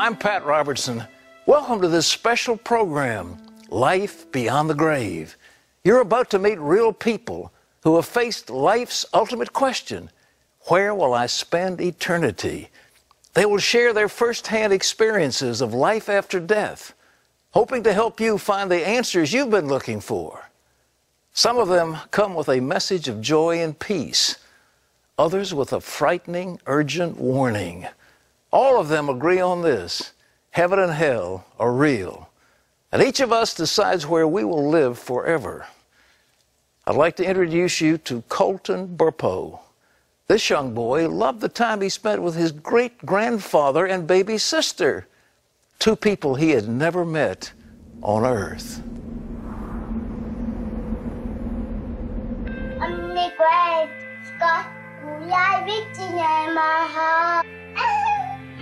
I'm Pat Robertson. Welcome to this special program, Life Beyond the Grave. You're about to meet real people who have faced life's ultimate question, where will I spend eternity? They will share their firsthand experiences of life after death, hoping to help you find the answers you've been looking for. Some of them come with a message of joy and peace, others with a frightening, urgent warning. All of them agree on this: heaven and hell are real, and each of us decides where we will live forever. I'd like to introduce you to Colton Burpo. This young boy loved the time he spent with his great-grandfather and baby sister, two people he had never met on Earth.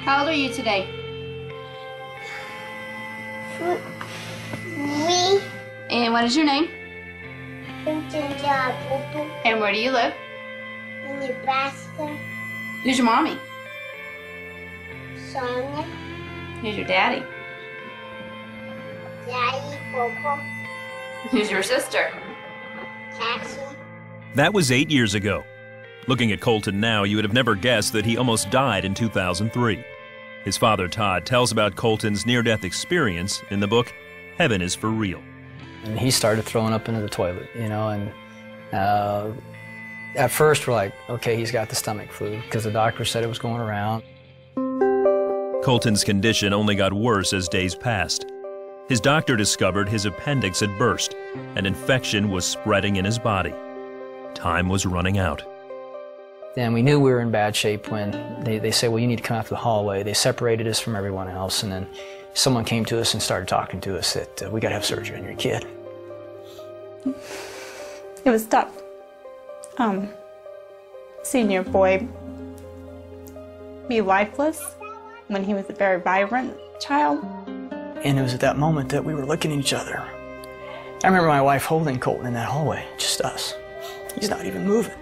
How old are you today? 3. And what is your name? And where do you live? In Nebraska. Who's your mommy? Sonia. Who's your daddy? Daddy. Popo. Who's your sister? Cassie. That was 8 years ago. Looking at Colton now, you would have never guessed that he almost died in 2003. His father, Todd, tells about Colton's near-death experience in the book, Heaven is for Real. And he started throwing up into the toilet, and at first we're like, okay, he's got the stomach flu, because the doctor said it was going around. Colton's condition only got worse as days passed. His doctor discovered his appendix had burst, and infection was spreading in his body. Time was running out. And we knew we were in bad shape when they said, well, you need to come out to the hallway. They separated us from everyone else, and then someone came to us and started talking to us that we got to have surgery on your kid. It was tough. Seeing your boy be lifeless when he was a very vibrant child. And it was at that moment that we were looking at each other. I remember my wife holding Colton in that hallway, just us. He's not even moving.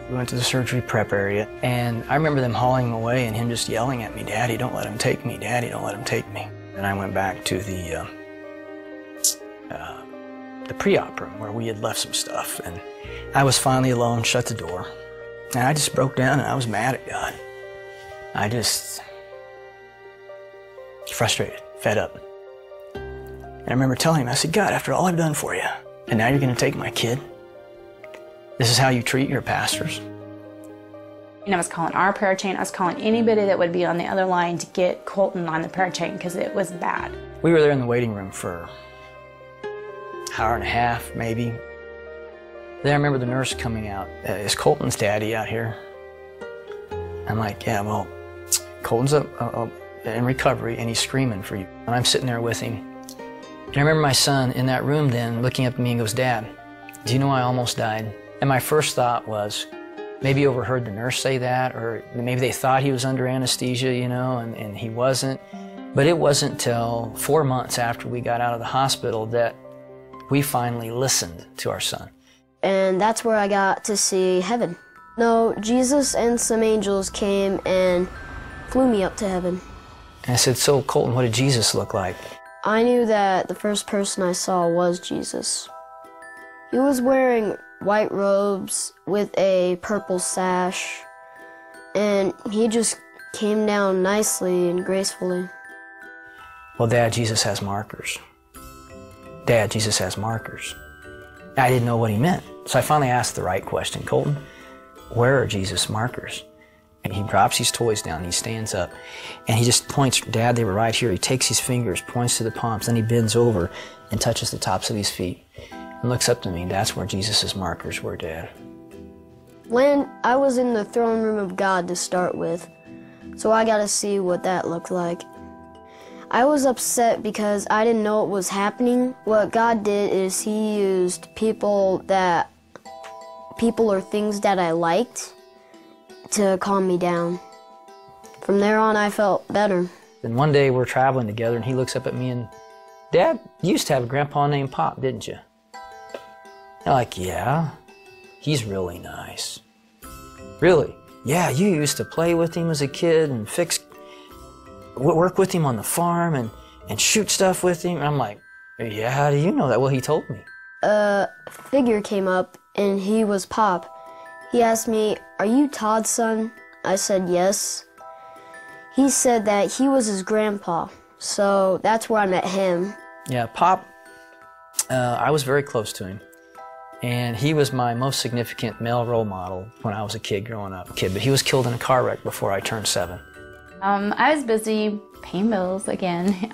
We went to the surgery prep area, and I remember them hauling him away and him just yelling at me, "Daddy, don't let him take me. Daddy, don't let him take me." And I went back to the pre-op room where we had left some stuff, and I was finally alone, shut the door, and I just broke down and I was mad at God. I just frustrated, fed up. And I remember telling him, I said, "God, after all I've done for you, and now you're going to take my kid? This is how you treat your pastors?" And I was calling our prayer chain. I was calling anybody that would be on the other line to get Colton on the prayer chain because it was bad. We were there in the waiting room for an hour and a half, maybe. Then I remember the nurse coming out. "Is Colton's daddy out here?" I'm like, "Yeah, well, Colton's in recovery and he's screaming for you." And I'm sitting there with him. And I remember my son in that room then looking up at me and goes, "Dad, do you know I almost died?" And my first thought was, maybe overheard the nurse say that, or maybe they thought he was under anesthesia, and he wasn't. But it wasn't till 4 months after we got out of the hospital that we finally listened to our son. And that's where I got to see heaven. No, Jesus and some angels came and flew me up to heaven. And I said, "So, Colton, what did Jesus look like?" I knew that the first person I saw was Jesus. He was wearing white robes with a purple sash, and he just came down nicely and gracefully. "Well, Dad, Jesus has markers. Dad, Jesus has markers." I didn't know what he meant, so I finally asked the right question. "Colton, where are Jesus' markers?" And he drops his toys down, he stands up, and he just points, "Dad, they were right here." He takes his fingers, points to the palms, then he bends over and touches the tops of his feet and looks up to me. "That's where Jesus' markers were, Dad." When I was in the throne room of God to start with, so I got to see what that looked like. I was upset because I didn't know what was happening. What God did is he used people or things that I liked to calm me down. From there on, I felt better. Then one day we're traveling together and he looks up at me and, "Dad, you used to have a grandpa named Pop, didn't you?" I'm like, "Yeah, he's really nice." "Really?" "Yeah, you used to play with him as a kid and fix..." work with him on the farm and shoot stuff with him. And I'm like, yeah, how do you know that? Well, he told me. A figure came up, and he was Pop. He asked me, "Are you Todd's son?" I said yes. He said that he was his grandpa, so that's where I met him. Yeah, Pop, I was very close to him. And he was my most significant male role model when I was a kid growing up. But he was killed in a car wreck before I turned 7. I was busy paying bills again,